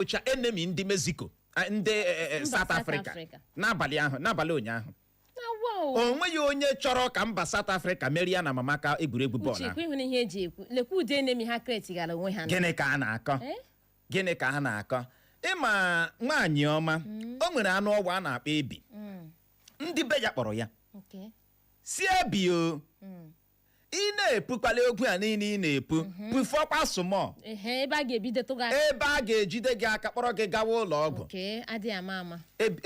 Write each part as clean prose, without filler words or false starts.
ocha enemy ndị Mexico ndị South Africa n'abalị ụnyaahụ o nweghị onye chọrọ ka mba South Africa merie na mamaka egwuregwu bọọlụ ahụ. Gịnị ka a na-akọ gịnị ka a na-akọ ịma nwaanyị ọma o nwere anụ ọgwụ a na-akpọ ebi ndị be ya kpọrọ ya si ebi o ị na-epukwala ogwu a niile ị na-epu pụfọkwa sụmọ ebe a ga-ejide gị aka kpọrọ gị gawa ụlọ ọgwụ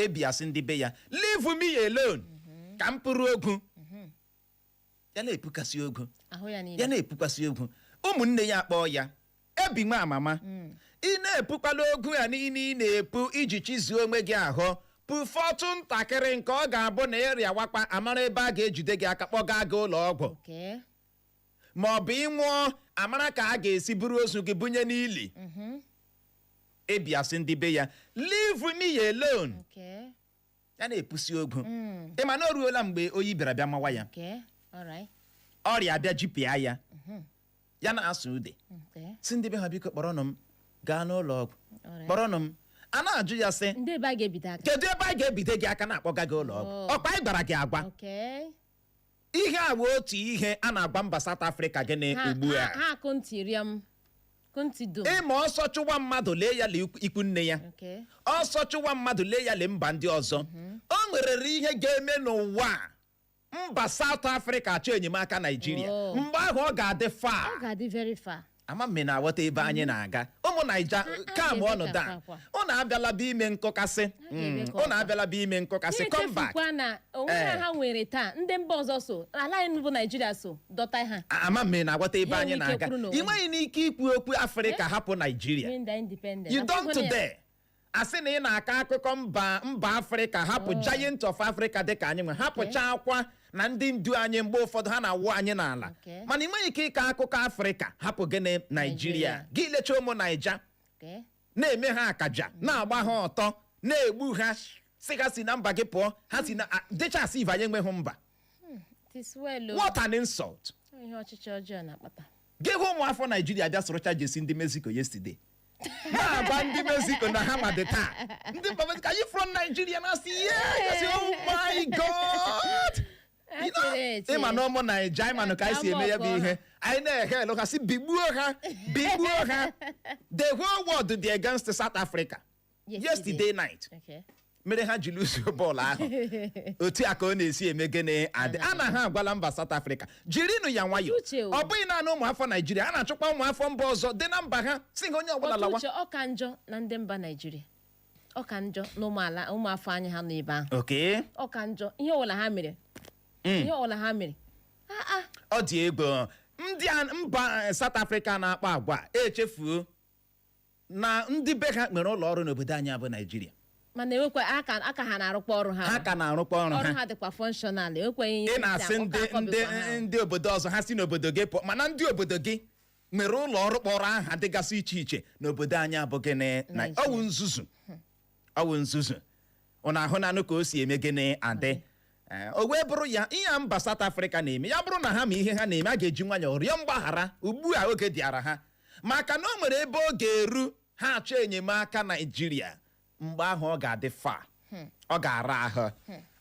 ebi asị ndị be ya leave me alone ka m pụrụ ogwu ya na-epukasị ogwu ya na-epukwasị ogwu ụmụnne ya akpọọ ya ebi nwa amama ị na-epukwala ogwu ya niile ị na-epu iji chizuo onwe gị ahụ pụfọtụ ntakịrị nke ọ ga-abụ na ịrịa wakpa amara ebe a ga-ejide gị aka kpọga gị ụlọ ọgwụ ma ọ bụ ịnwụọ amara ka a ga-esi buru ozu gị bunye n'ili ebiasị ndị be ya leave me alone ya na-epusi ogwu ịma na o ruola mgbe oyi bịara bịa mawa ya ọrịa bịa jipịa ya ya na-asụ ude si ndị be ha biko kpọrọnụ m gaa n'ụlọ ọgwụ kpọrọnụ m a na-ajụ ya sị kedu ebe a ga-ebide gị aka na-akpọga gị ụlọ ọgwụ ọkpa anyị gwara gị agwa ihe a bụ otu ihe a na-agba mba South Africa gị ugbu a ịma ọsọ chụwa mmadụ lee ya ikwu nne ya ọsọ chụwa mmadụ lee ya mba ndị ọzọ o nwerere ihe ga-eme n'ụwa mba South Africa achọ enyemaka Nigeria mgbe ahụ ọ ga-adị fa ama mme na-aghọta ebe anyị na-aga ụmụ Naija kamgbe ọnọdụ a unu abịala bụ ime nkọkasị unu abịala bụ ime nkọkasị come back ha nwere taa ndị mba ọzọ so ala anyị bụ Nigeria so dọta ha ama mme na-aghọta ebe anyị na-aga ị nweghị n'ike ikwu okwu Afrịka hapụ Nigeria you don't today asị na ị na-akọ akụkọ mba Afrịka hapụ giant of Africa dịka anyị nwe hapụcha akwa na ndị ndu anyị mgbe ụfọdụ ha na-awụ anyị n'ala mana ị nweghị ike ịkọ akụkọ Afrịka hapụ gịnị Nigeria gị lecha ụmụ Naija na-eme ha akaja na-agba ha ọtọ na-egbu ha sị ha si na mba gị pụọ ha si na dịchasị ive anyị enweghị mba what an insult gị hụ ụmụafọ Nigeria bịa sorocha jesi ndị Mexico yesterday na-agba ndị Mexico na ha ma dị taa ndị mba Mexico are you from Nigeria na asị yes oh my God ịma na ụmụ Naija ịmanụ ka anyị si eme ya bụ ihe anyị na-ehe elu ha si bigbuo ha the whole world dị against South Africa yesterday night mere ha ji luso bọọlụ ahụ otu a ka ọ na-esi eme gịnị adị a na ha agwala mba South Africa jirinụ ya nwayọ ọ bụghị naanị ụmụafọ Nigeria a na-achụkwa ụmụafọ mba ọzọ dị na mba ha si ha onye ọbụla lawa ọ ka njọ na ndị mba Nigeria ọ ka njọ na ụmụafọ anyị ha nọ ebe ahụ ọ ka njọ ihe ọbụla ha mere ọ dị egwu ndị mba South Africa na-akpa agwa echefuo na ndị be ha nwere ụlọ ọrụ n'obodo anyị bụ Nigeria mana enwekwa aka ha na-arụkwa ọrụ ha ka na-arụkwa ọrụ ha dịkwa functional enwekweghị ị na-asị ndị obodo ọzọ ha si n'obodo gị pụọ mana ndị obodo gị nwere ụlọ ọrụ kpọrọ aha dịgasị iche iche n'obodo anyị abụ gịnị ọwụ nzuzu ọ na-ahụ nanụ ka o si eme gịnị adị o wee bụrụ ya ihe mba South Africa na-eme ya bụrụ na ha ma ihe ha na-eme a ga-eji nwayọọ rịọ mgbaghara ugbu a oge dịara ha maka na o nwere ebe ọ ga-eru ha achọ enyemaka Nigeria mgbe ahụ ọ ga-adị fa ọ ga-ara ahụ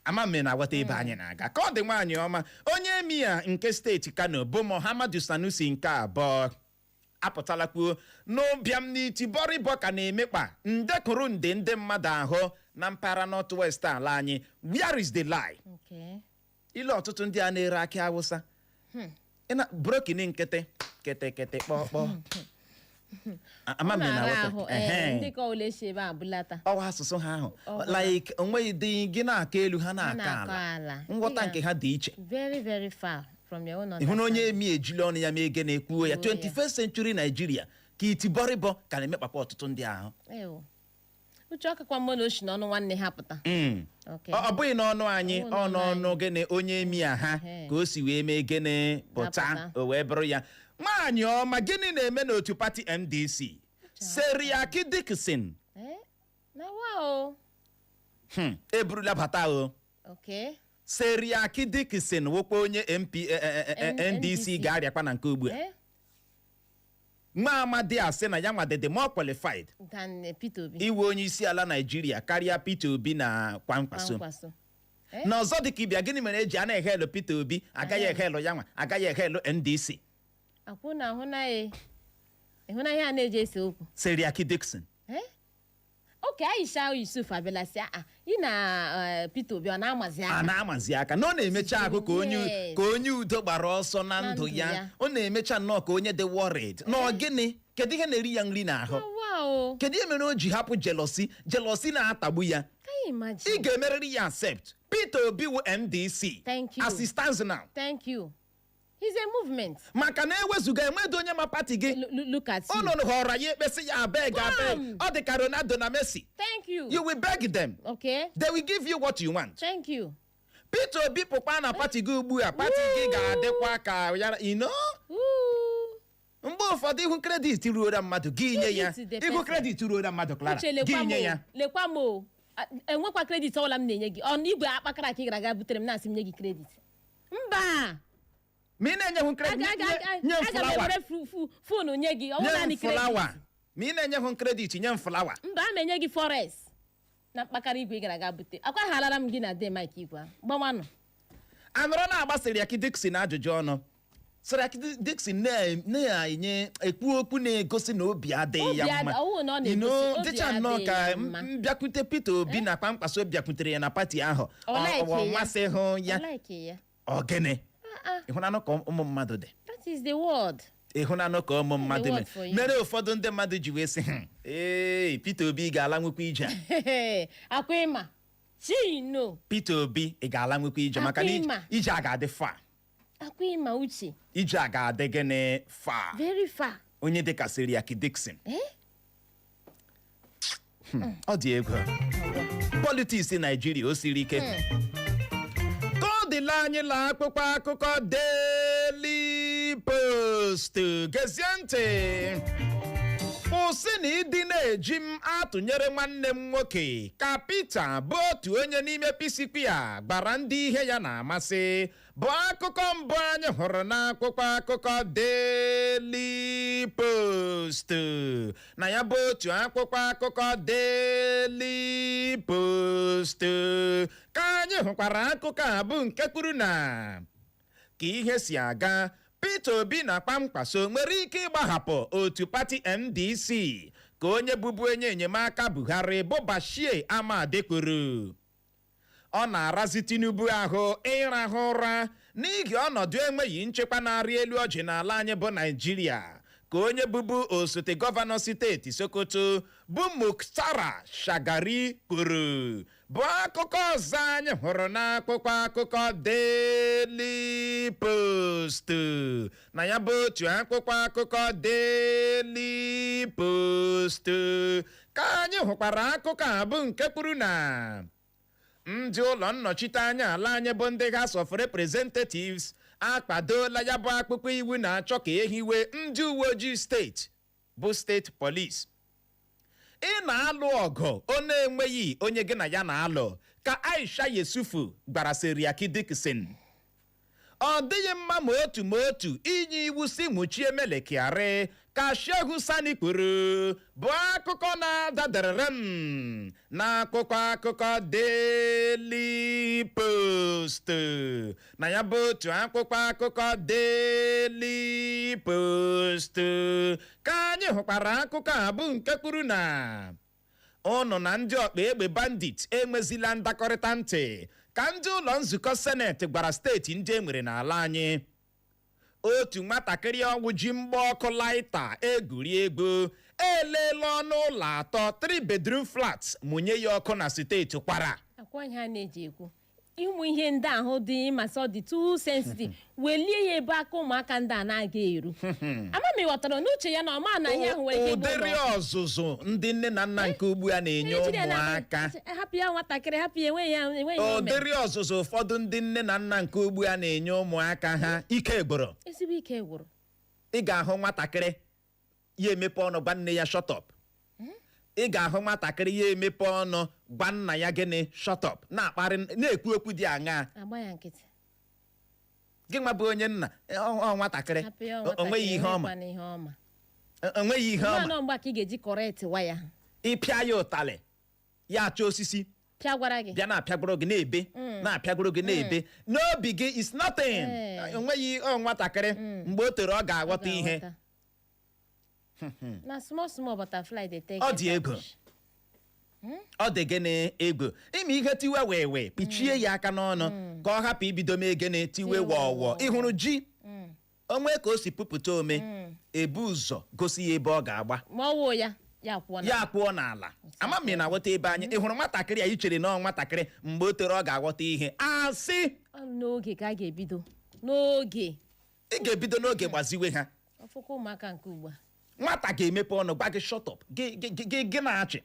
ama mme na-aghọta ebe anyị na-aga ka ọ dị nwaanyị ọma onye emia nke steeti Kano bụ Muhammadu Sanusi nke abụọ apụtalakwuo n'ụbịam n'iti bọrịbọ ka na-emekpa nde kwuru nde ndị mmadụ ahụ na mpaghara North West ala anyị where is the lie ile ọtụtụ ndị a na-ere akị Awụsa brokin nkịtị kete kpọkpọ ọwa asụsụ ha ahụ like onweghị dị gị na-aka elu ha na-aka ala nghọta nke ha dị iche ịhụ na onye emi ejili ọnụ ya mee ege na-ekwuo ya 21st century Nigeria ka iti bọrịbọ ka na-emekpakwa ọtụtụ ndị ahụ uche ọkakwa mbọ na oshi n'ọnụ nwanne ha pụta ọ bụghị n'ọnụ anyị ọnụ gịnị onye emi ha ka o si wee mee gịnị pụta o wee bụrụ ya nwaanyị ọma gịnị na-eme n'otu pati NDC Seriaki Dixon eburula bata o Seriaki Dixon wokwa onye MP NDC ga-arịakwa na nke ugbu a nwa amadi asị na ya nwa dị more qualified than Peter Obi iwe onye isi ala Nigeria karịa Peter Obi na Kwankwaso. Na ọzọ dị ka ịbịa, gịnị mere eji a na-ehelu Peter Obi agaghị ehelu ya nwa, agaghị ehelu NDC? akwụ na ịhụnanya a na-eji ese okwu Seriaki Dickson. oke Aisha Yusuf abịala sị ị na Peter Obi ọ na-amazi aka? A na-amazi aka na ọ na-emecha ahụ ka onye udo gbara ọsọ na ndụ ya. Ọ na-emecha nnọọ ka onye dị worried. Na gịnị? Kedu ihe na-eri ya nri n'ahụ? Kedu ihe mere o ji hapụ jealousy na-atagbu ya? Ị ga-emerịrị ya accept. Peter Obi wụ NDC as it stands now. Thank you. He's a movement. Maka na ewezuga enwedo onye ma party gị. Look at you. Ọ nọ họrọ ya ekpesi ya abeg. Ọ dị ka Ronaldo na Messi. Thank you. You will beg them. Okay. They will give you what you want. Thank you. Peter Obi pụkwa na party gị ugbu a. Party gị ga-adịkwa ka ya, you know? Mgbe ụfọdụ ihu credit ruo mmadụ gị nye ya. Ihu credit ruo mmadụ Clara gị nye ya. Lekwa m enwekwa credit ọbụla m na-enye gị. Ọnụ igwe akpakara ka ị gara aga butere m na-asị m nye gị credit. Mba. Ma ị na-enye credit nye m flawa. Aga m ewere fonu nye gị. Ọ naanị credit. Ma ị na-enye m credit nye m flawa. Mba, a ma-enye gị forest na mkpakara igwe ị gara aga bute. Akwa halara m gị na de Mike igwe. Gbamanụ. Anọrọ na-agba Seriaki Dickson ajụjụ ọnụ. Seriaki Dickson na-enye ekwu okwu na-egosi na obi adịghị ya mma. Dịcha nnọọ ka mbịakwute Peter Obi na Kwankwaso bịakwutere ya na pati ahụ. Ọ masị hụ ya. Ogene. Ịhụnanụ ka ụmụ mmadụ dị. That is the word. Ịhụnanụ ka ụmụ mmadụ mere ụfọdụ ndị mmadụ ji wee sị Peter Obi ga-ala nwekwa ije. Akwa ịma. Chino. Peter Obi ị ga-ala nwekwa ije maka na ije a ga-adị far. Akwa ịma uche. Ije a ga-adị gịnị far. Very far. Onye dịka Seriaki Dickson. Ọ dị egwu. Politics Nigeria o siri ike. Alaanyi la akwụkwọ akụkọ Daily Post. Gezie ntị. Kwụsị na ịdị na-eji m atụnyere nwanne m nwoke ka Peter bụ otu onye n'ime PCP a gbara ndị ihe ya na-amasị bụ akụkọ mbụ anyị hụrụ n'akwụkwọ akụkọ Daily Post. Na ya bụ otu akwụkwọ akụkọ Daily Post ka anyị hụkwara akụkọ a bụ nke kwuru na ka ihe si aga, Peter Obi na Kwankwaso nwere ike ịgbahapụ otu pati NDC ka onye bụbu onye enyemaka Buhari bụ Bashir Ahmad kwuru. Ọ na-arazi Tinubu ahụ ịrahụ ụra n'ihi ọnọdụ enweghị nchekwa na-arị elu ọjị n'ala anyị bụ Nigeria ka onye bụbu osote gọvanọ steeti Sokoto bụ Muktara Shagari kwuru. Bụ akụkọ ọzọ anyị hụrụ n'akwụkwọ akụkọ Daily Post. Na ya bụ otu akwụkwọ akụkọ Daily Post ka anyị hụkwara akụkọ a bụ nke kwuru na ndị ụlọ nnọchiteanya ala anyị bụ ndị House of Representatives akpadola ya bụ akpụkpọ iwu na-achọ ka ehiwe ndị uwe ojii steeti bụ steeti police. Ị na-alụ ọgụ ọ na-enweghị onye gị na ya na-alụ ka Aisha Yusufu gbara Seriaki Dickson. Ọ dịghị mma ma otu inye iwu si nwụchie Melekiarị ka Shehu Sani kwuru. Bụ akụkọ na-adadarịrị m n'akwụkwọ akụkọ Daily Post. Na ya bụ otu akwụkwọ akụkọ Daily Post ka anyị hụkwara akụkọ a bụ nke kwuru na ụnụ na ndị ọkpa egbe bandit enwezila ndakọrịta ntị ka ndị ụlọ nzukọ seneti gwara steeti ndị enwere n'ala anyị. Otu nwatakịrị ọnwụ ji mgba ọkụ laịta egwuri egwu eleela ọnụ ụlọ 3 bedroom flats mụnye ya ọkụ na steeti Kwara. Akwa ihe a na-eji ekwu ịmụ ihe ndị ahụ dị masị ọ dị too sensitive welie ya ebe aka ụmụaka ndị a na-aga eru. Ama m ịghọtara n'uche ya na ọma na ihe ahụ nwere ike ụdịrị ọzụzụ ndị nne na nna nke ugbu a na-enye ụmụaka. Hapụ ya nwatakịrị, hapụ ya enweghị ụdịrị ọzụzụ ụfọdụ ndị nne na nna nke ugbu a na-enye ụmụaka ha ike gwụrụ. Ezigbo ike gwụrụ. Ị ga-ahụ nwatakịrị ya emepe ọnụ gwa nne ya shut up. Ị ga-ahụ nwatakịrị ya emepe ọnụ gwa nna ya gịnị shut up, na-akparị na-ekwu okwu dị aṅaa. Agba ya nkịtị. Gị nwa bụ onye nna nwatakịrị o nweghị ihe ọma. enweghị ihe ọma nọ mgbe ka ị ga-eji correct waya ịpịa ya ụtalị ya achọ osisi pịagwara gị bịa na-apịagoro gị na-ebe na-apịagoro gị na-ebe n'obi gị is nothing enweghị nwatakịrị mgbe o toro ọ ga-aghọta ihe na small butterfly dey take ọ dị ego ọ dị gịnị ego ime ihe tiwe wee kpichie ya aka n'ọnụ ka ọ hapụ ibido mee gịnị tiwe wọwọ ịhụrụ ji onwe ka o si pụpụta ome ebu ụzọ gosi ya ebe ọ ga-agba ma ọ wụ ya kwụọ n'ala ama m na aghọta ebe anyị ị hụrụ nwatakịrị a ichere na nwatakịrị mgbe o toro ọ ga-aghọta ihe asị n'oge ka a ga-ebido n'oge ị ga-ebido n'oge gbaziwe ha ọfụkwa ụmụaka nke ugbu a nwata ga-emepe ọnụ gwa gị shut up gị na-achị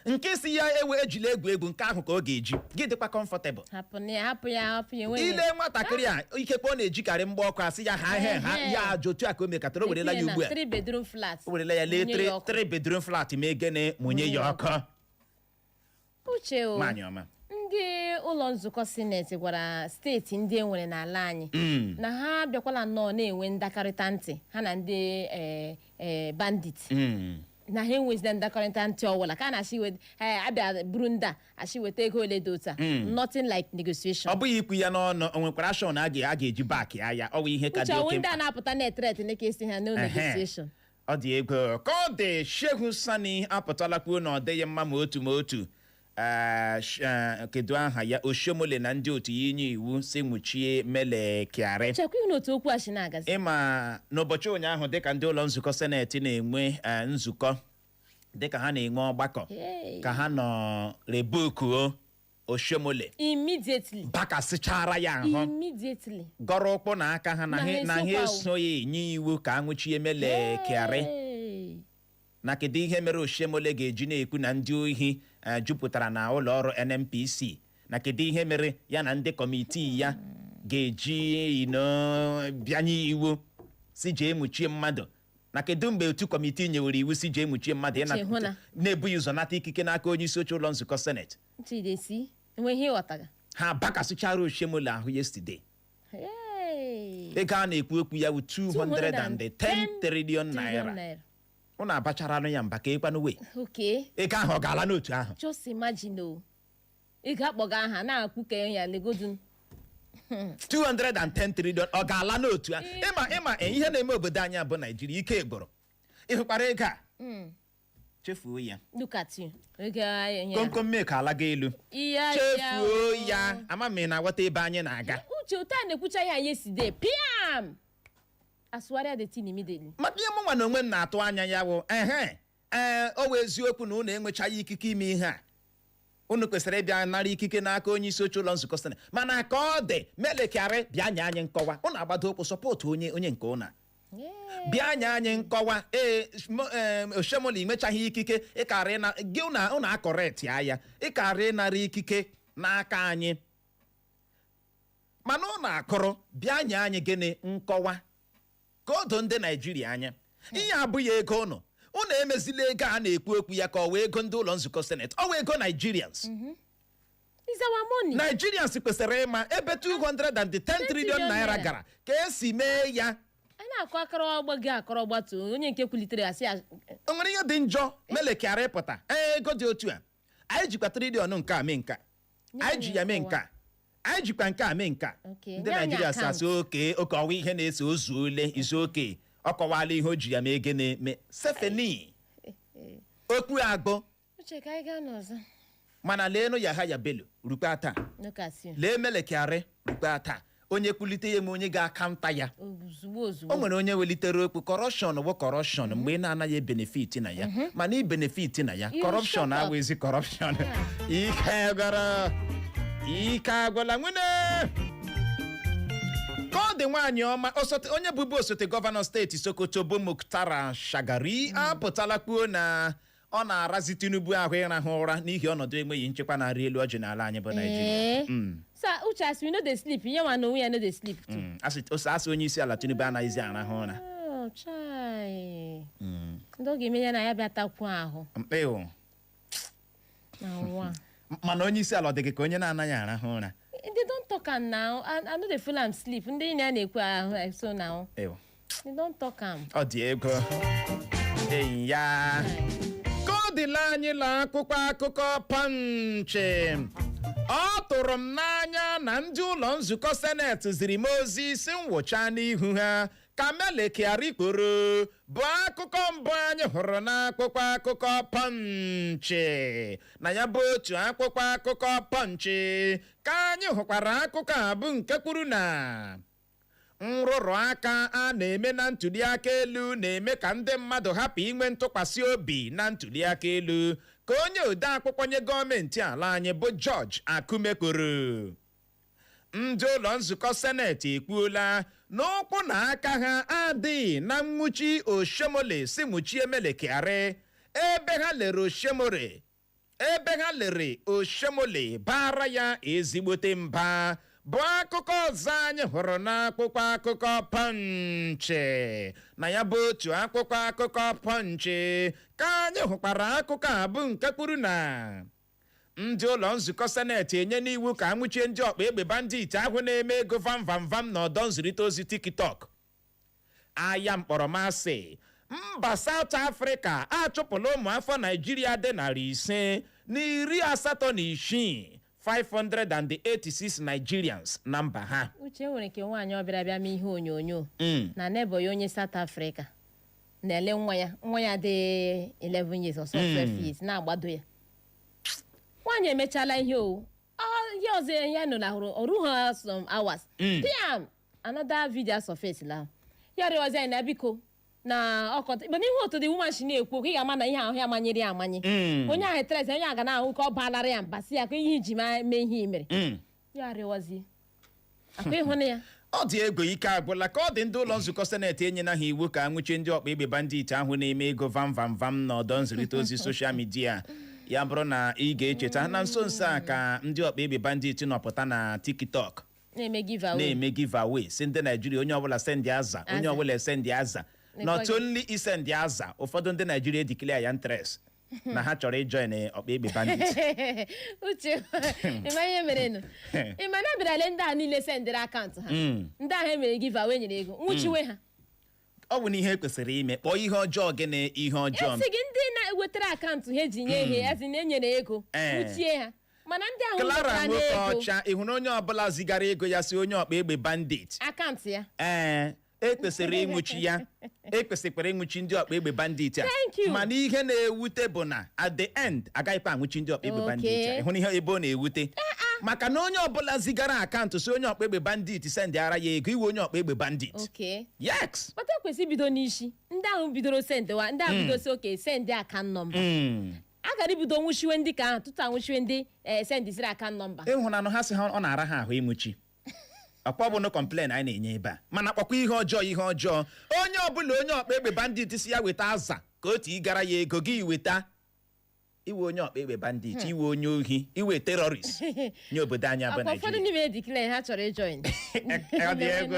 nke si ya ejila egwu nke ahụ ka ọ ga-eji gị dịkwa comfortable hapụ ya ile nwatakịrị a ikekwe ọ na-ejikarị mgba ọkụ asị ya ha ya ajụ otu a ka o mekatara o werela ya ugbu a o werela ya lee 3 bedroom flat mee gịnị mụnye ya ọkụ uche o nwaanyị ọma ndị ụlọ nzukọ sineti gwara steeti ndị e nwere n'ala anyị na ha bịakwala nnọọ na-enwe ndakọrịta ntị ha na ndị bandit na ha enwezina ndakọrịta ntị ọwụla ka a na-achị abịa buru ndị a achị weta ego ole dị otu a nothing like negotiation. ọ bụghị ikwu ya n'ọnụ o nwekwara shọn a ga-eji baaki ya ọ bụ ihe ka dị oke ndị a na-apụta na-etret na ka esi ha no negotiation. ọ dị ego ka ọ dị Shehu Sani apụtala kwuo na ọ dịghị mma ma otu kedu aha ya Oshomole na ndị otu ya inye iwu si nwụchie Mele Kyari ịma n'ụbọchị ụnyaahụ dịka ndị ụlọ nzukọ seneti na-enwe nzukọ dịka ha na-enwe ọgbakọ ka ha nọ rebukuo Oshomole immediately bakasịchara ya ahụ gọrọ ụkwụ na aka ha na ha esoghị enye iwu ka a nwụchie Mele Kyari na kedu ihe mere Oshomole ga-eji na-ekwu na ndị ohi jupụtara na ụlọ ọrụ NNPC na kedu ihe mere ya na ndị kọmitii ya ga-eji bịanye iwu si jee muchie mmadụ na kedu mgbe otu kọmitii nyewere iwu si jee muchie mmadụ na-ebughị ụzọ nata ikike n'aka onye isi oche ụlọ nzukọ seneti ha bakasịchara Oshomole ahụ yesterday ego a na-ekwu okwu ya bụ 210 trillion naira ụnụ abachara anụ ya mba ka ịkwanụ wee ego ahụ ọ ga-ala n'otu ahụ just imagine o ego akpọga aha na-akpụ ka ya legodun 210 trillion ọ ga-ala n'otu ahụ ịma ihe na-eme obodo anyị bụ Naijiria ike gboro ịhụkwara ego a chefuo ya komkom mek alaga elu chefuo ya ama m na-aghọta ebe anyị na-aga uche ụta na-ekwucha ya yesterday piam asụgharịa the tin immediately maka ihe mụnwa na onwe m na-atụ anya ya bụ o wee eziokwu na unu enwechaghị ikike ime ihe a unu kwesịrị ịbịa nara ikike n'aka onye isi oche ụlọ nzukọ seneti mana ka ọ dị Mele Kyari bịa nye anyị nkọwa unu agbado ụkwụ sọpọtụ onye nke ụna bịa nye anyị nkọwa Oshomole inwechaghị ikike ịkarị na gị unu akọrekt ya ịkarị nara ikike n'aka anyị mana unu akụrụ bịa nye anyị gịnị nkọwa ka o doo ndị Naijiria anya ihe abụghị ego unu emezila ego a na-ekwu okwu ya ka ọ wee ego ndị ụlọ nzukọ seneti ọ wee ego Nigerians Nigerians kwesịrị ịma ebe 210 trillion naira gara ka esi mee ya a na-akọ akọrọgba gị akọrọgbatu onye nke kwulitere asị o nwere ihe dị njọ Mele Kyari pụta ego dị otu a anyị jikwa triliọn nke a mee nka anyị ji ya mee nka anyị jikwa nke a mee nka ndị Naijiria si asị oke ọwa ihe na-ese ozu ole izu oke ọ kọwala ihe o ji ya mee na-eme sefeni okwu agbụ mana leenụ ya Bello rukwa taa lee Mele Kyari rukwa taa onye kwulite ya ma onye ga-akanta ya o nwere onye welitere okwu kọrọpshọn bụ kọrọpshọn mgbe ị na-anaghị ebenefit na ya mana ibenefit na ya kọrọpshọn awụghịzi kọrọpshọn ike agwụla nwune ka ọ dị nwaanyị ọma onye bụbu osote gọvanọ steeti Sokoto bụ Mukhtar Shagari apụtala kwuo na ọ na-arazi Tinubu ahụ ịrahụ ụra n'ihi ọnọdụ enweghị nchekwa na-arị elu ọjị n'ala anyị bụ Naijiria uche asị we no dey sleep nye nwa na onwe ya no dey sleep asị onye isi ala Tinubu anaghịzi arahụ ụra ndị ọ ga-eme ya na ya bịa takwuo ahụ mana onye isi ala ọ dịghị ka onye na-anaghị arahụ ụra they don't talk am now I no dey feel am sleep ndị enyi ya na-ekwu ahụ so now You don't talk am. Ọ dị ego. Eyi ya. Ka ọ dịla anyị la akwụkwọ akụkọ Punch. Ọ tụrụ m n'anya na ndị ụlọ nzukọ seneti ziri m ozi isi nwụcha n'ihu ha ka melekịarị kporo bụ akụkọ mbụ anyị hụrụ n'akwụkwọ akụkọ Punch. Na ya bụ otu akwụkwọ akụkọ Punch ka anyị hụkwara akụkọ a bụ nke kwuru na nrụrụ aka a na-eme na ntụliaka elu na-eme ka ndị mmadụ hapụ inwe ntụkwasị obi na ntụliaka elu ka onye odeakwụkwọ nye gọọmenti ala anyị bụ George Akume kwuru. Ndị ụlọ nzukọ seneti ekwuola na ụkwụ na aka ha adịghị na nwụchi Oshomole si nwụchie Melekịarị ebe ha lere Oshomole bara ya ezigbote mba bụ akụkọ ọzọ anyị hụrụ n'akwụkwọ akụkọ Punch. Na ya bụ otu akwụkwọ akụkọ Punch ka anyị hụkwara akụkọ a bụ nke kwuru na ndị ụlọ nzukọ seneti enye n'iwu ka anwụchie ndị ọkpa egbe bandit ahụ na-eme ego vam n'ọdọ nzirịta ozi TikTok. Aya mkpọrọmasị mba South Africa achụpụla ụmụafọ Nigeria dị 586 586 Nigerians na mba ha. Uche nwere ke nwaanyị ọbịara bịa mee ihe onyonyo na nebo ya onye South Africa na-ele nwa ya dị 11 years or 12 years na-agbado ya. Nwaanyị emechala ihe ihe ọzọ ya nọ na hụrụ ọrụ some hours. Damn, another video surface la. Ya rịọzi anyị na biko na ọkọta but ihe otu dị woman shi na-ekwu ka ị ga-ama na ihe ahụ ya amanyere ya amanye. Onye ahụ etresi onye aga na-ahụ ka ọ balara ya mba si ya ka ihe iji mee ihe mere. Ya rịọzi akwa ịhụnụ ya. Ọ dị ego ike agwụla ka ọ dị ndị ụlọ nzukọ seneti enyela ha iwu ka anwụchie ndị ọkpa egbe bandit ahụ na-eme ego vam n'ọdọ nzirịta ozi soshal midia. Ya bụrụ na ị ga-echeta na nso a ka ndị ọkpa egbe bandit nọpụta na TikTok na-eme giveaway si ndị Naijiria onye ọbụla sendi aza onye ọbụla sendi aza not only isendi aza ụfọdụ ndị Naijiria declare ya interest na ha chọrọ ijoin ọkpa egbe bandit. Uche ịma ihe mere nụ ịma na abịarale ndị a niile sendịrị akaụntụ ha ndị ahụ emere giveaway nyere ego nwụchiwe ha. Ọ bụ na ihe kwesịrị ime kpọọ ihe ọjọọ gịnị ihe ọjọọ. Esi gị ndị na-ewetara akaụntụ ha eji nye ihe ezi na-enyere ego nwụchie ha mana ndị ahụ Clara nwoke ọcha ị hụrụ onye ọbụla zigara ego ya si onye ọkpa egbe bandit akaụntụ ya ekwesịrị ịnwụchi ya ekwesịkwara ịnwụchi ndị ọkpa egbe bandit a mana ihe na-ewute bụ na at the end agaghịkwa anwụchi ndị ọkpa egbe bandit a. Ịhụ ihe ebe ọ na-ewute maka na onye ọbụla zigara akaụntụ si onye ọkpa egbe bandit sendị ara ya ego iwe onye ọkpa egbe bandit. Yes. Kpata ekwesị ibido n'isi ndị ahụ bidoro sendịwa ndị ahụ bidosi oke sendị akaụntụ nọmba a gara ibido nwụchiwe ndị ka ahụ tutu anwụchiwe ndị sendịsiri akaụntụ nọmba. Ịhụnanụ ha sị ha ọ na-ara ha ahụ ịnwụchi ọkwa bụ no complain anyị na-enye ebe a mana kpọkwa ihe ọjọọ onye ọbụla onye ọkpa egbe bandit si ya weta aza ka otu ịgara ya ego gị weta iwe onye ọkpa egbe bandit iwe onye ohi iwe terrorist nye obodo anyị bụ Nigeria. Ụfọdụ n'ime declare ha chọrọ ijoin. Ọ dị ego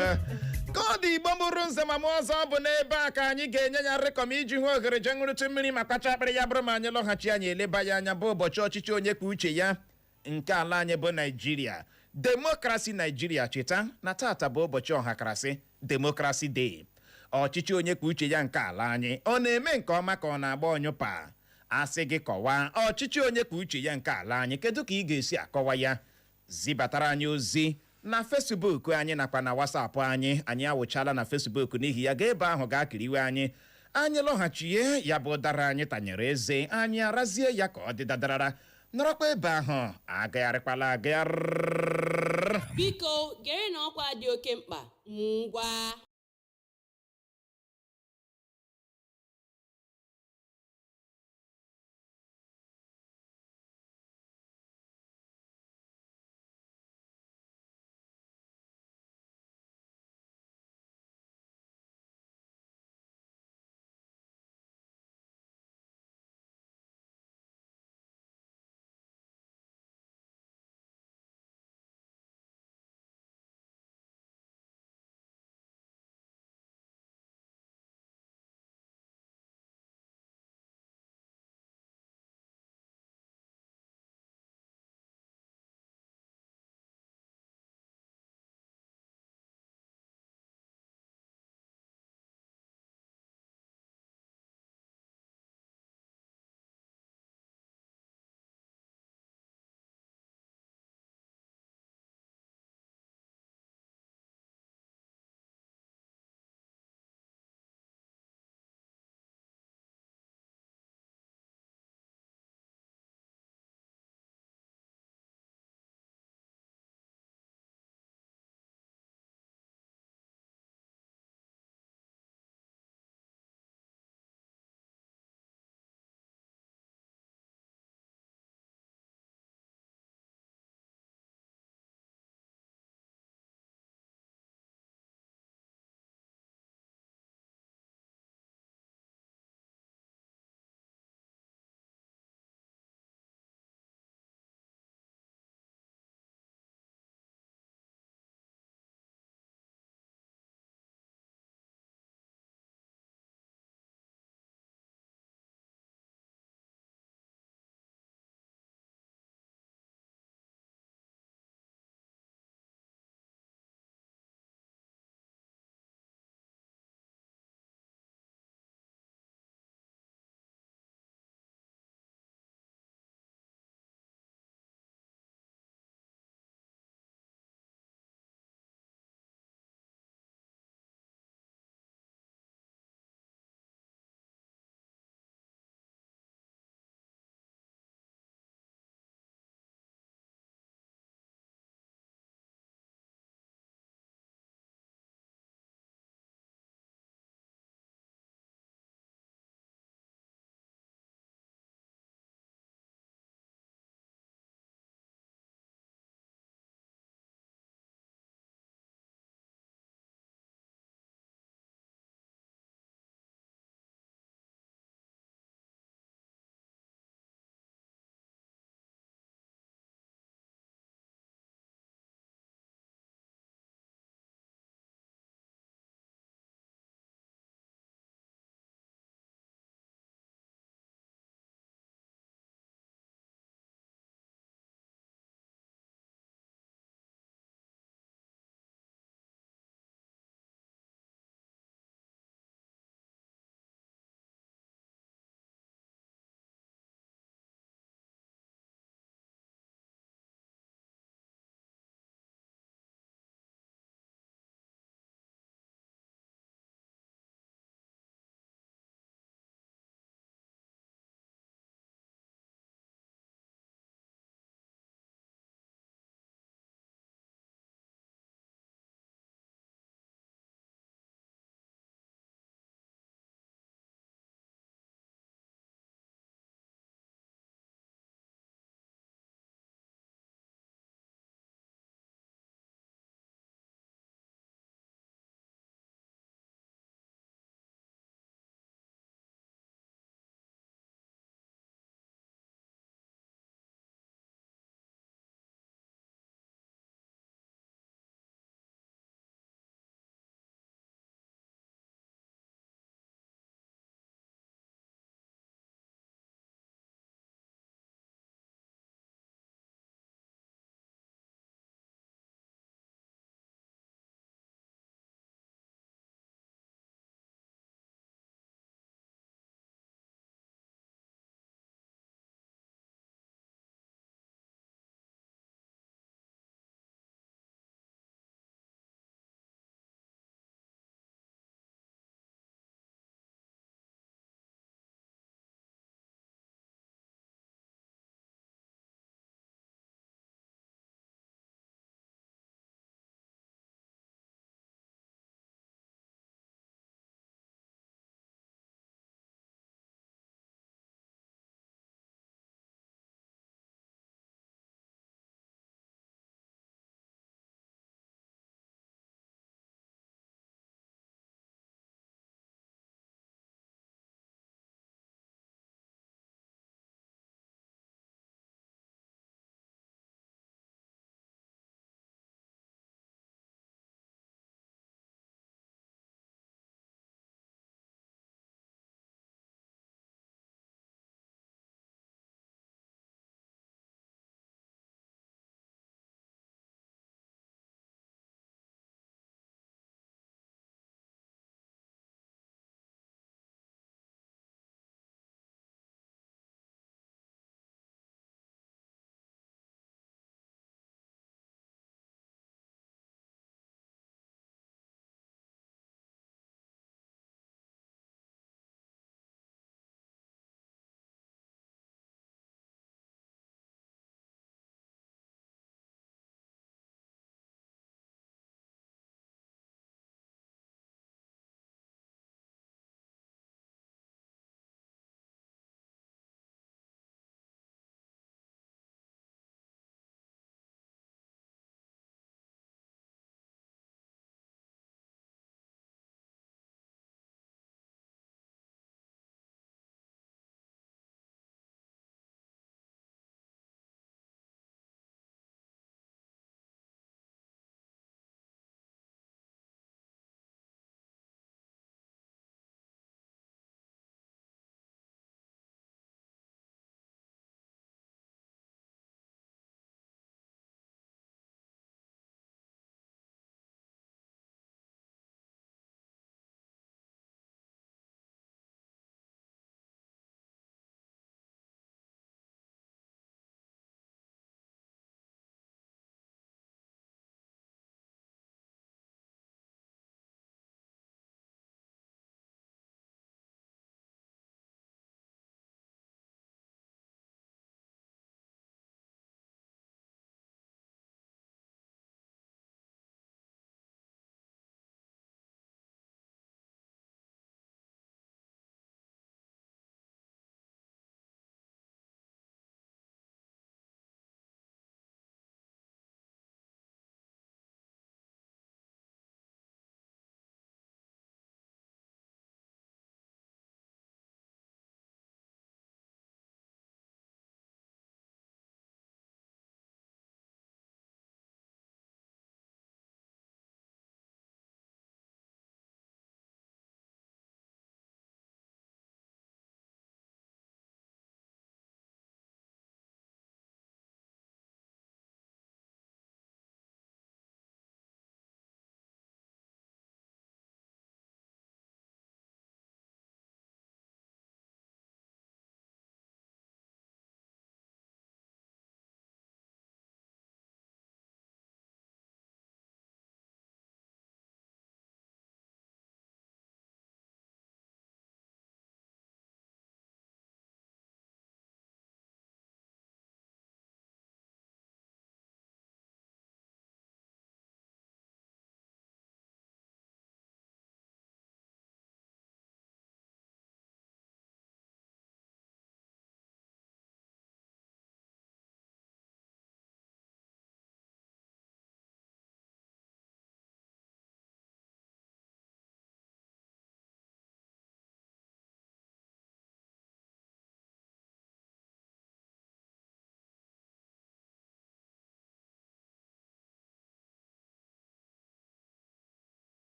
ka ọ dị Igbo mụrụ nze ma ọzọ bụ n'ebe a ka anyị ga-enye ya rịkọm iji hụ ohere je ṅụrịtụ mmiri ma kpacha akpịrị ya bụrụ ma anyị lọghachi anyị eleba ya anya bụ ụbọchị ọchịchị onye kwuo uche ya nke ala anyị bụ Nigeria. Demokrasi Nigeria cheta na tata bụ ụbọchị ọhakarasị Democracy Day. Ọchịchị onye kwuo uche ya nke ala anyị ọ na-eme nke ọma ka ọ na-agba onyupaa. Asị gị kọwaa ọchịchị onye kwuo uche ya nke ala anyị kedu ka ị ga-esi akọwa ya? Zibatara anyị ozi na Facebook anyị nakwa na WhatsApp anyị awụchala na Facebook n'ihi ya gaa ebe ahụ ga-akiriwe anyị lọghachie ya bụ dara anyị tanyere eze anyị arazie ya ka ọ dị dadarara nọrọkwa ebe ahụ agagharịkwala agagharị. Biko gere na ọkwa dị oke mkpa ngwa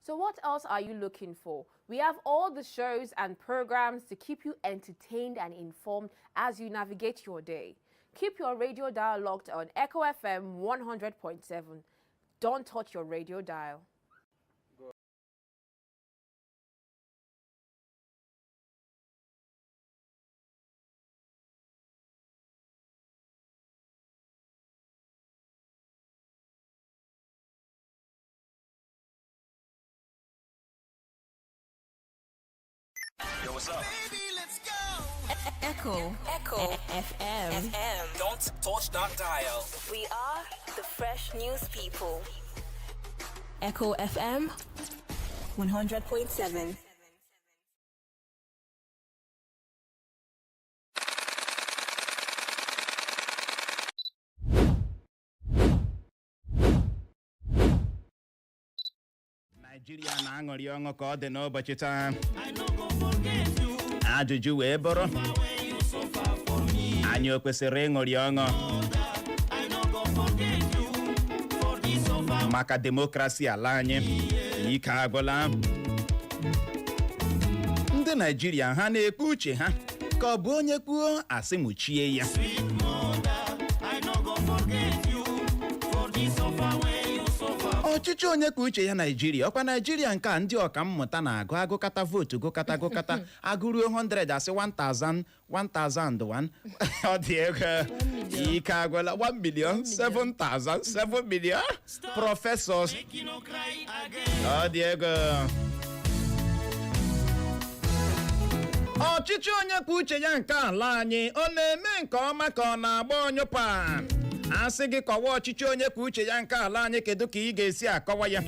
So what else are you looking for? We have all the shows and programs to keep you entertained and informed as you navigate your day. Keep your radio dial locked on Echo FM 100.7. Don't touch your radio dial. Yo, what's up? Baby, let's go. Echo FM. Don't touch that dial. We are the fresh news people. Echo FM 100.7. Nigeria na-aṅụrị ọṅụ ka ọ dị n'ụbọchị taa. Ajụjụ wee bụrụ, anyị o kwesịrị ịṅụrị ọṅụ maka demokrasi ala anyị? Ike agwụla. Ndị Nigeria ha na-ekpe uche ha ka ọ bụ onye kwuo asị mụchie ya. Ọchịchị onye kwuo uche ya Nigeria, ọkwa Nigeria nke a ndị ọka mmụta na-agụ agụkata vootu gụkata agụruo 100 asị 1000 1001 ọ dị ego. Ike agwụla. 1 million 7,000 7 million professors ọ dị ego. Ọchịchị onye kwuo uche ya nke ala anyị ọ na-eme nke ọma ka ọ na-agba onyupaa? Asị gị kọwaa ọchịchị onye kwuo uche ya nke ala anyị, kedu ka ị ga-esi akọwa ya?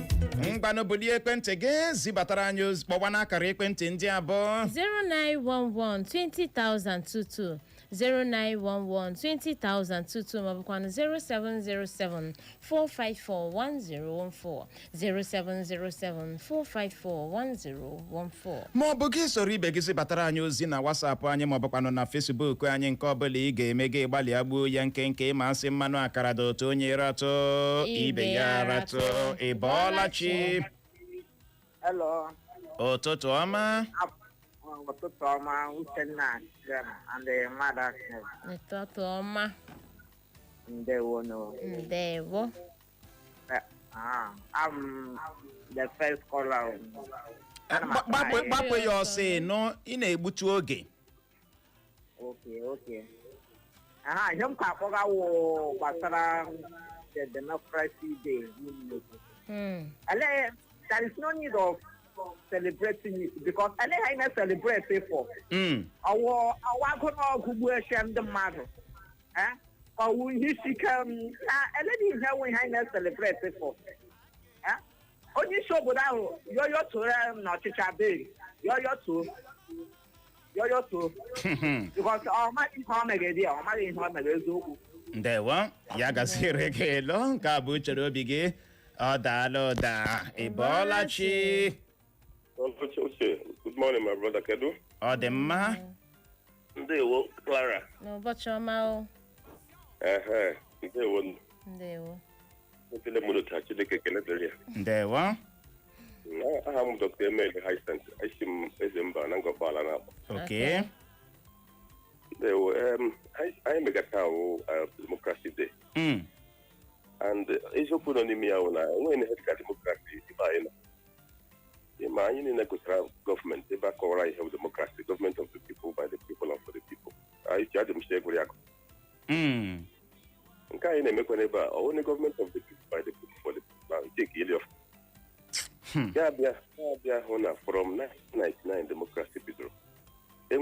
Mgbanụ bulie ekwentị gị zibatara anyị ozi, kpọwa n'akara ekwentị ndị abụọ 0911 20022 0911 20022 maọbụkwanụ 0707 454 1014 0707 454 1014. maọbụ gị soro ibe gị zibatara anyị ozi na WhatsApp anyị maọbụkwanụ na Facebook anyị. Nke ọbụla ị ga-eme gị gbalịa gbuo ya nkenke ma asị mmanụ akara dị otu onye ratụ ibe ya ratụ. Ị bọọla chi? Hello. Ụtụtụ ọma. Ụtụtụ ọma, Uchenna and the mother. Ụtụtụ ọma. Ndewo no. Ndewo. I'm the first caller. Gbapụ ya ọsị nụ, ị na-egbutu oge. Okay. Ihe m ka akpọgawo gbasara the democracy day. There is no need of celebrating it because I don't celebrate it for. Our gugbu eshem the mother. Or he can I let him know when I celebrate it for. Only show but yo to not teacher big. Yo to because all my home again all my home again. Ndewo ya gasịrị gị elo nke a bụ uchere obi gị. Ọ daala ụda. Ị bọọla chi? Good morning, my brother. Kedu? Ọ dị mma. Ndewo, Clara. N'ụbọchị ọma o. Ndewo. Ndewo. Ntele mụrụ ka Chineke kele dịrị ya. Ndewo. Aha m Dr. Emel Highstant. Isi m eze mba na ngọkpala na-akpọ. Okay. Ndewo. Anyị megata ahụ Democracy Day. And eziokwu nọ n'ime ya na enweghị ihe dịka demokrasi ebe anyị nọ. Ma anyị niile kwesịrị gọọmenti ebe a kọwara ihe bụ demokrasi, government of the people, by the people, and for the people. Anyị ji adị m sie egwuri akụ. Nke anyị na-emekwa n'ebe a, only government of the people, by the people, for the people, na take ili of. Ya bịa hụ na from 1999 democracy bidoro. The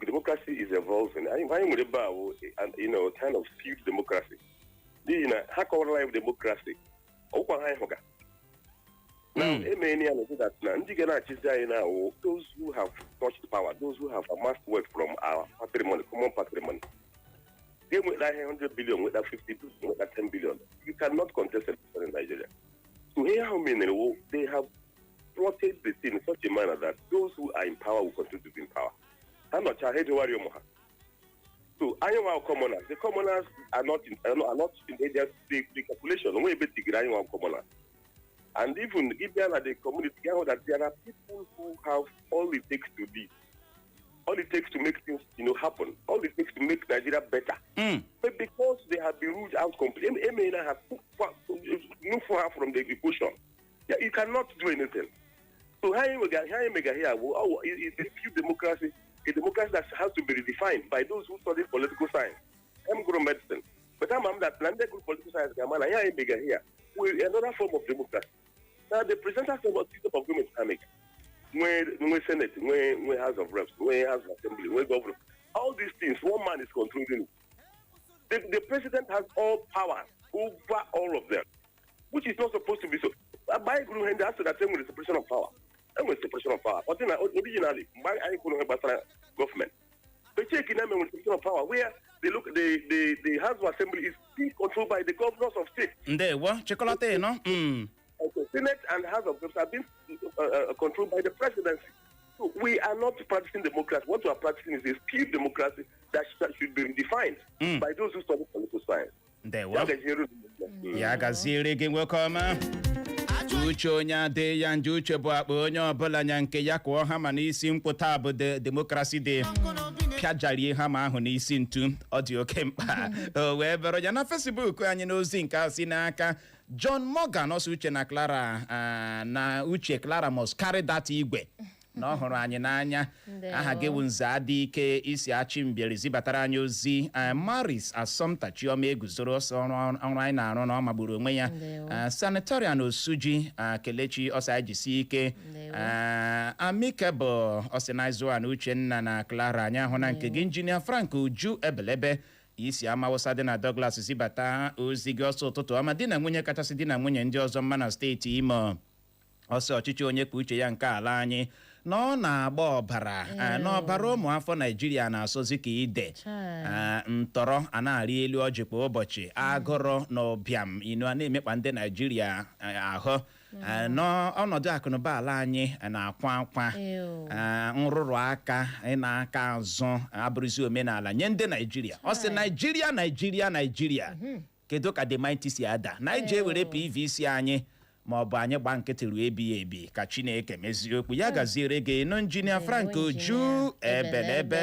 democracy is evolving. Anyị nwere ebe a kind of skewed democracy. N'ihi na ha kọwara life democracy ọkwa ha ịhụga now emeni ya na that na ndị ga na-achịzi anyị na those who have touched power, those who have amassed wealth from our patrimony, common patrimony. They with that 100 billion, with that 50 billion, with that 10 billion. You cannot contest it in Nigeria. So here how many they have plotted the thing in such a manner that those who are in power will continue to be in power. I'm not trying to worry about. So our commoners, the commoners are not in the calculation. We bet the commoners. And even if they are at the community, you know that there are people who have all it takes to lead. All it takes to make things, happen. All it takes to make Nigeria better. But because they have been ruled out completely, MNA has moved far from the equation. Yeah, you cannot do anything. So how you here? It's a few democracy, a democracy that has to be redefined by those who study political science. I'm going to medicine. But I'm that landed good political science, here. With another form of democracy. Now the presenters of a system of government can make. When Senate, when House of Reps, when House of Assembly, when government, all these things, one man is controlling it. The president has all power over all of them, which is not supposed to be so. By Guru Hende has to that same with the separation of power. And with separation of power. But then originally, by government. But check in them with separation of power, where they look the House of Assembly is still controlled by the governors of state. There, what? Chocolate, no? Okay. Senate and House of Reps have been controlled by the presidency. So we are not practicing democracy. What we are practicing is a skewed democracy that should be defined by those who study political science. There, what? Yagaziri gị nwoke ọma. Uche onye adị ya nje uche bụ akpa onye ọbụla nya nke ya kwụọ ha ma n'isi mpụta bụ demokrasi dị pịajarie ha ma ahụ n'isi ntu ọ dị oke mkpa o wee bụrụ ya na Facebook anyị n'ozi nke a si n'aka John Morgan ọsọ uche na Clara na uche Clara must carry that igwe na ọ hụrụ anyị n'anya aha gị wụ Nze adị ike isi achị mbieri zibatara anyị ozi Maris Asọmta Chioma eguzoro ọsọ ọrụ anyị na-arụ na ọ magburu onwe ya Sanatorian Osuji Kelechi ọsọ anyị jisi ike Amike bụ ọsịnaịzụa na Uchenna na Clara anyị ahụ na nke gị Injinia Frank Uju Ebelebe isi amawụsa dị na Douglas zibata ozi gị ọsọ ụtụtụ ọma di na nwunye kachasị di na nwunye ndị ọzọ mma na steeti Imo ọsọ ọchịchị onye kwuo uche ya nke ala anyị na ọ na-agba ọbara n'ọbara ụmụafọ Nigeria na-asọzi ka ide ntọrọ a na-arị elu ọjị kwa ụbọchị agụrụ na ụbịam inu a na-emekpa ndị Nigeria ahụ n'ọnọdụ akụnụba ala anyị na-akwa akwa nrụrụ aka ịna-aka azụ abụrụzi omenala nye ndị Nigeria ọ sị Nigeria kedu ka the mighty si ada na ije ewere PVC anyị ma ọ bụ anyị gba nkịtị ruo ebighị ebi ka Chineke mezie okwu ya gaziere gị nụ Injinia Frank Uju Ebelebe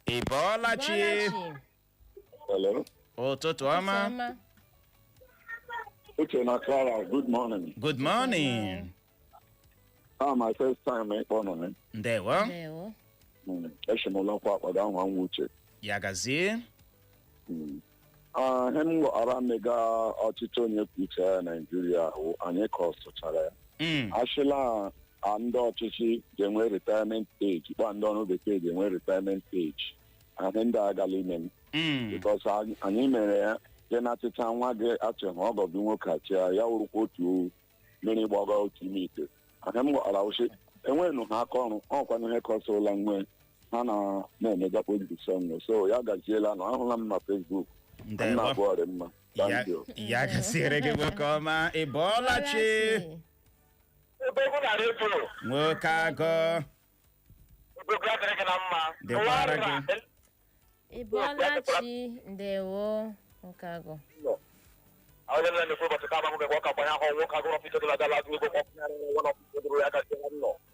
Ịbọọlachi. Hello. Ụtụtụ ọma. Uche na Clara, good morning. Good morning. My first time ịkpọ Ndewo. Eshimolokwa akpọga nwa Uche. Ya gazie. Hem gwara mega ọchịchị onye kwuo uche ya Nigeria anyị ka ọsụchara ya. Ashịla ndị ọchịchị ga-enwe retirement age, kpa ndị ọrụ bekee ga-enwe retirement age. Anyị ndị agala ime because anyị mere ya je na-achịcha nwa gị achọghị ọgọdụ nwoke achịa ya wụrụkwa otu mmiri gbaga otu ime ite. Anyị gwara uche enwenu ha aka ọrụ ọkwanụ ihe kọsụla nwe ha na-emegakpo disọnụ so ya gaziela na ahụla m na Facebook. Ndewo. Ya gasịrị gị nwoke ọma Ịbọọlachi. Nwoke agụ. Dịkwara gị. Ịbọọlachi ndewo nwoke agụ.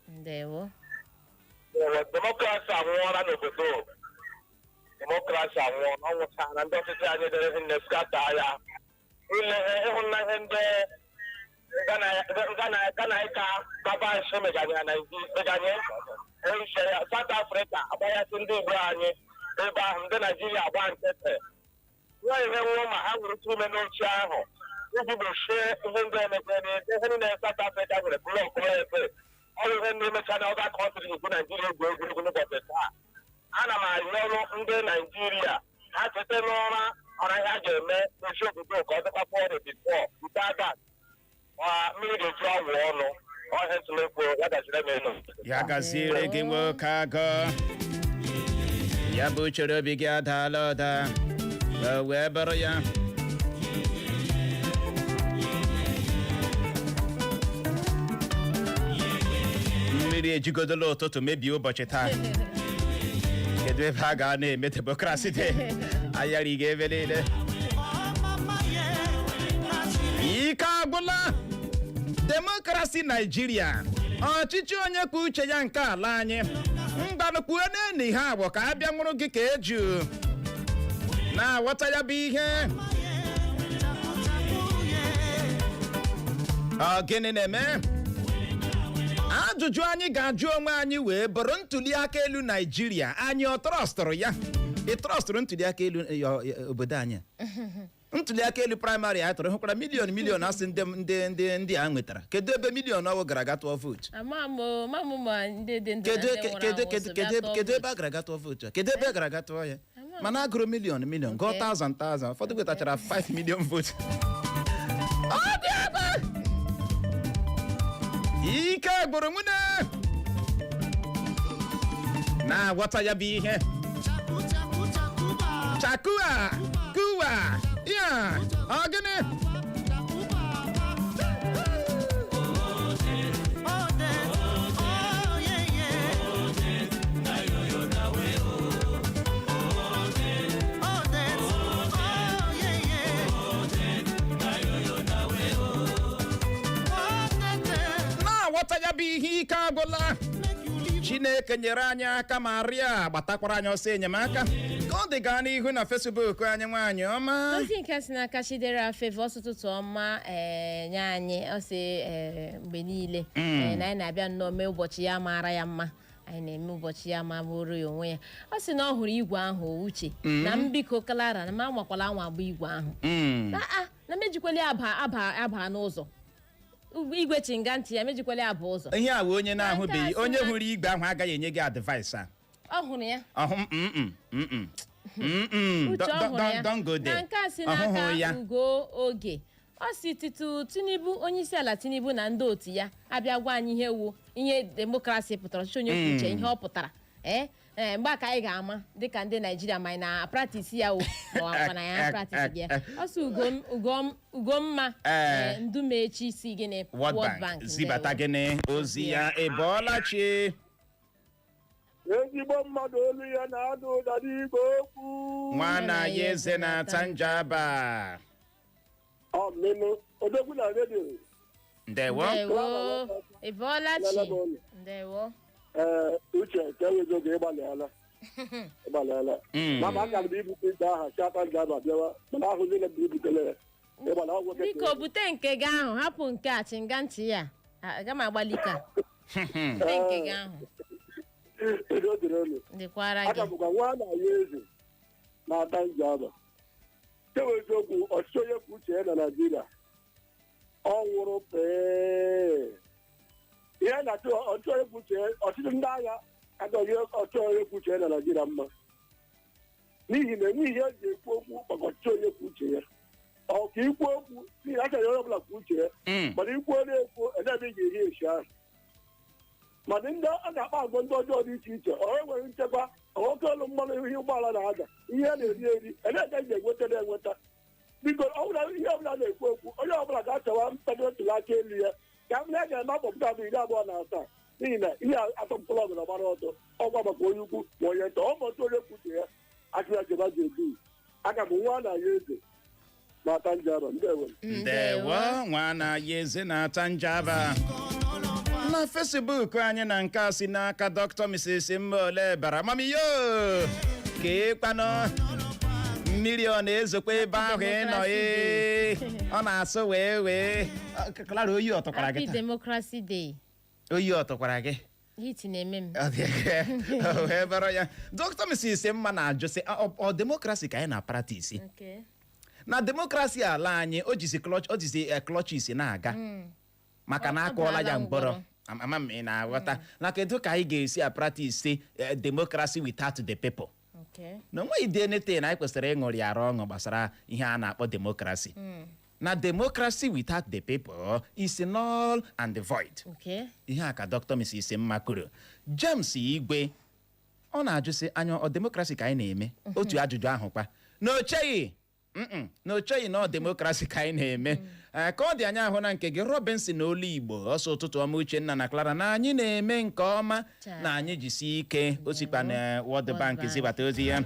Ndewo. Democracy anwụọla n'obodo. Democracy anwụọla ndị ọchịchị anyị dere na-eskata ya ịhụna ihe ndị Ghana ịka baba nso meganye South Africa agbanyasị ndị Igbo anyị ebe ahụ ndị Nigeria agba nkịtị nwa ihe nwụọ ma ha nwere ume n'oche ahụ iji gbochie ihe ndị emekere ihe niile South Africa nwere blọk ebe ọrụ ihe ndị emecha na ọga kọntrị bụ Nigeria egwu egwuregwu n'ụbọchị taa. Ana m arịọrụ ndị Nigeria ha cheta n'ọra ọra ihe a ga-eme n'ochi obodo ka ọ dịkwa ọrụ bifọ nke ada mmiri ga-eju awụ ọnụ ọhịa ntụmekwu ya gaziri eme ya gaziere gị nwoke agụ ya bụ chere obi gị adaala ụda wee bụrụ ya mmiri ejigodola ụtụtụ mebie ụbọchị taa kedu ebe a ga na-eme demokrasi dị ayari ga-ebe niile ike agwụla Democracy Nigeria ọchịchị onye kwuo uche ya nke ala anyị mgbanụkwuo n'eni ha abụọ ka abịa nwụrụ gị ka eju na-aghọta ya bụ ihe ọ gịnị na-eme ajụjụ anyị ga-ajụ onwe anyị wee bụrụ ntuli aka elu Nigeria anyị ọ trọstụrụ ya ị trọstụrụ ntuli aka elu obodo anyị ntuli aka elu praịmarị a tụrụ hụkwara milion asị ndị a nwetara kedu ebe milion ọwụ gara aga tụọ vootu kedu ebe a gara aga tụọ vootu kedu ebe a gara aga tụọ ya mana agụrụ milion gụọ 1000 ụfọdụ nwetachara 5 million vootu ike gburu nwune na-agwọta ya bụ ihe chakua kuwa ya ọ gịnị na-aghọta ya bụ ihe ike agwụla Chineke nyere anyị aka ma rịa gbatakwara anyị ọsọ enyemaka ka ọ dị gaa n'ihu na Facebook anyị nwaanyị ọma ozi nke si n'aka Chidera Favor ọtụtụ ọma nye anyị ọsị mgbe niile na anyị na-abịa nnọọ mee ụbọchị ya mara ya mma anyị na-eme ụbọchị ya ma bụrụ ya onwe ya ọ sị na ọ hụrụ igwe ahụ uche na mbiko Clara na ma nwakwala anwa agba igwe ahụ na mejikweli aba n'ụzọ igwe chinga ntị ya mejikweli aba ụzọ ihe a wee onye na-ahụbeghị onye hụrụ igwe ahụ agaghị enye gị advice a ọ hụrụ ya don't go there. na nke a si n'aka Ugo Oge ọ si Titu Tinubu onye isi ala Tinubu na ndị otu ya abịa gwa anyị ihe demokrasi pụtara ọchịchị onye kwuo uche ihe ọ pụtara mgbe aka anyị ga-ama dịka ndị Naijiria ma na praktisi ya na ya praktisi ya ọ si Ugomma Ndumechi si gịnị World Bank zibata gịnị ozi ya ịbọọla chi ezigbo mmadụ olu ya na-ada ụda n'igwe okwu nwana ya eze na-ata njaba ọmịnụ odogwu na redio ndewo ịbọọla chi ndewo uche ka enwezi oge ịgbalịala mama aka m ibute ite aha chata njaba bịawa mana ahụzi na ibutele ya biko bute nke gị ahụ hapụ nke a chinga ntị ya aga m agbalika bute nke gị ahụ dịkwara gị aka bụkwa nwa na ya eze na-ata njaba eweziokwu ọchịchị onye kwuo uche ya na Naịjirịa ọ nwụrụ pee ihe na-achụ ọchịchị onye kwuo uche ọchịchị ndị agha agaghị ọchịchị onye kwuo uche ya na Naịjirịa mma n'ihi na enweghị ihe eji ekwu okwu maka ọchịchị onye kwuo uche ya ọ ka ikwu okwu n'ihi na achọghị onye ọbụla kwuo uche ya mana ikwu na-ekwu ebe ị ga-eri echi ahụ mana ndị a na-akpa agwa ndị ọjọọ dị iche iche ọ nwere nchekwa ọnwoke olu mmanụ ihe ụgbọala na-ada ihe a na-eri eri ebe ji enweta na-enweta biko ọ bụla ihe ọbụla na-ekwu okwu onye ọbụla ga-achọwa mkpado ntuli aka elu ya ka m na-ege na akpọpụta bụ 27 n'ihi na ihe atọpụtala ọbụla gbara ọtọ ọgwa maka onye ukwu ma onye nta ọ mọtụ onye kwuche ya achịra cheba ji edu aka m nwa na ya eze na-ata njaba ndewo nwa na ya eze na-ata njaba na Facebook anyị na nke a si n'aka Dr. Mrs. Mmole bara mamiyo ka ịkpanụ mmiri ọ na-ezokwa ebe ahụ ịnọ ọ na-asụ wee Clara oyi ọtọkwara gị Happy Democracy Day oyi ọtọkwara gị hiti na-eme m wee bara ya Dr. Mrs. Mma na-ajụ sị ọ demokrasi ka anyị na-apratisi na demokrasi ala anyị o jizi klọchis na-aga maka na akọọla ya mkpọrọ ama m ị na-aghọta na kedu ka anyị ga-esi apratisi democracy without the people na onweghị dị enete na anyị kwesịrị ịṅụrị arụ ọṅụ gbasara ihe a na-akpọ demokrasi na democracy without the people is null and void ihe a ka Dr. Mrs. Mma kwuru. James Igwe ọ na-ajụsị anya ọ demokrasi ka anyị na-eme otu ajụjụ ahụ kwa na ocheghị na demokrasi ka anyị na-eme ka ọ dị anya ahụ na nke gị Robinson na olu Igbo ọsọ ụtụtụ ọma Uchenna na Clara na anyị na-eme nke ọma na anyị jisi ike osikpa na World Bank zibata ozi ya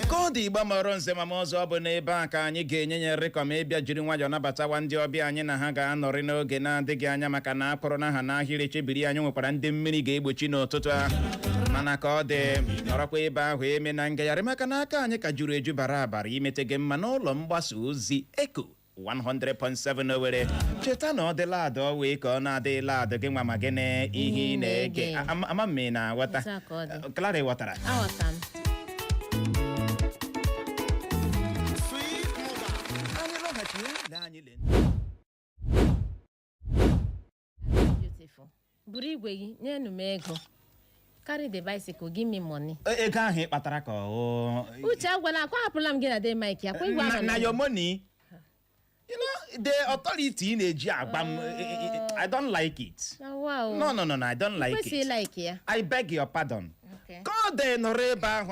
ka ọ dị Igbo mọrọ nze ma ọzọ ọ bụ n'ebe a ka anyị ga-enye ya nri ka ma ịbịa jiri nwayọọ nabatawa ndị ọbịa anyị na ha ga-anọrị n'oge na-adịghị anya maka na akpọrọ n'aha n'ahịrị chebiri anyị nwekwara ndị mmiri ga-egbochi n'ụtụtụ a mana ka ọ dị nọrọkwa ebe ahụ eme na ngagharị maka na aka anyị ka juru eju bara abara imete gị mma n'ụlọ mgbasa ozi Eko 100.7 Owerri. Cheta na ọ dịla adị wee ka ọ na-adịla adị gị nwa ma gị na ihe ị na-ege ama mme na ghọta Clara ghọtara beautiful buru igwe gị nyenu m ego carry the bicycle give me money ego ahụ ị kpatara ka Uche agwala akwa hapụla m gị na day mike akwa igwe ahụ na your money. You know, the authority in AJ, I don't like it. Oh, wow. No, I don't like it. Like, yeah. I beg your pardon. Okay. Go then, Reba,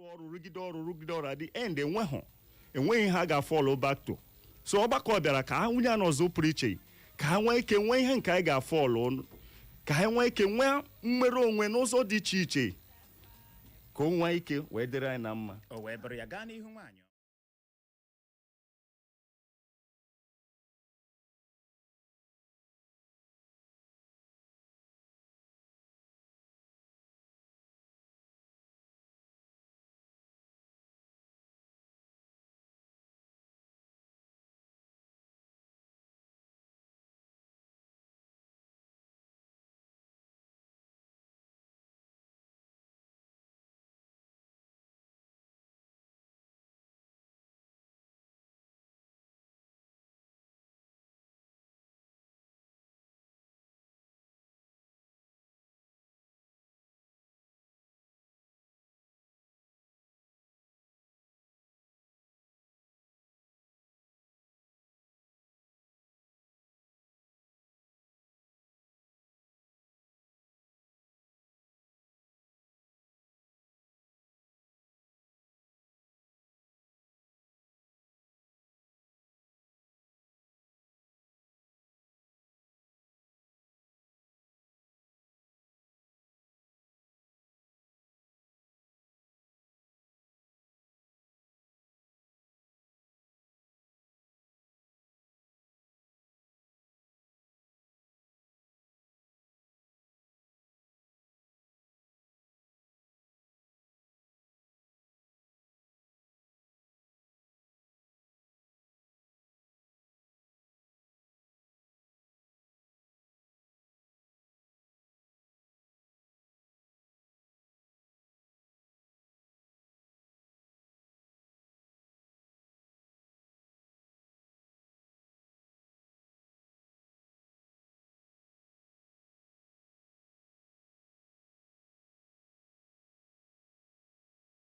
ọrụ rugide ọrụ at the end enweghị ha ga-afọlụ back to. So ọgbakọ bịara ka ha nwunye n'ọzọ pụrụ iche ka ha nwee ike nwee ihe nke anyị ga-afọlụ ka ha nwee ike nwee mmere onwe n'ụzọ dị iche iche ka o nwee ike wee dịrị anyị na mma. O wee bụrụ ya gaa n'ihu nwaanyị